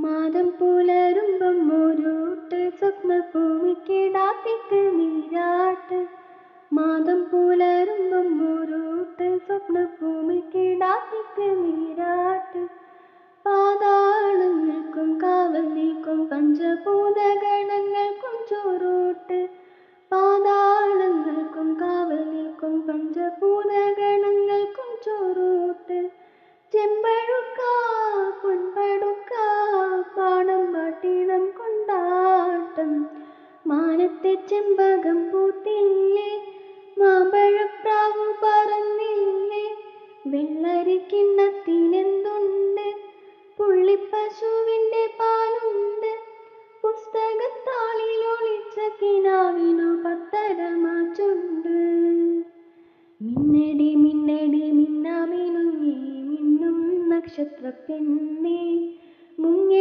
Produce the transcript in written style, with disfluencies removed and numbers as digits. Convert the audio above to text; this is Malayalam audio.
മാതം പുലരുമ്പം ഒരുട്ട് സ്വപ്നഭൂമിക്കിടാത്തിക്ക് നീരാട്ട്. മാതം പുലരുമ്പം ഒരുട്ട് സ്വപ്നഭൂമിക്കിടാത്തിക്ക് നീരാട്ട്. പാതാളങ്ങൾക്കും കാവൽ നിൽക്കും പഞ്ചഭൂതഗണങ്ങൾക്കും ചോറൂട്ട്. പാതാളങ്ങൾക്കും കാവൽ നിൽക്കും പഞ്ചഭൂതഗണങ്ങൾക്കും ചോറൂട്ട്. ചെമ്പഴുക്ക പൊൻപടുക്ക പാണം പാട്ടിടം കൊണ്ടാട്ടം. മാനത്തെ ചെമ്പകം പൂത്തില്ലേ, മാമ്പഴപ്രാവു പറന്നില്ലേ. വെള്ളരിക്കിണ്ണത്തിനെന്തുണ്ട്, പുള്ളിപ്പശുവിൻ്റെ പാലുണ്ട്. പുസ്തകത്താളിലൊളിച്ച കിനാവിനു പത്തരമാച്ചുണ്ട്. മിന്നടി മിന്നടി മിന്നാമിനുങ്ങി മിന്നും നക്ഷത്രപ്പെണ്ണേ, മുങ്ങി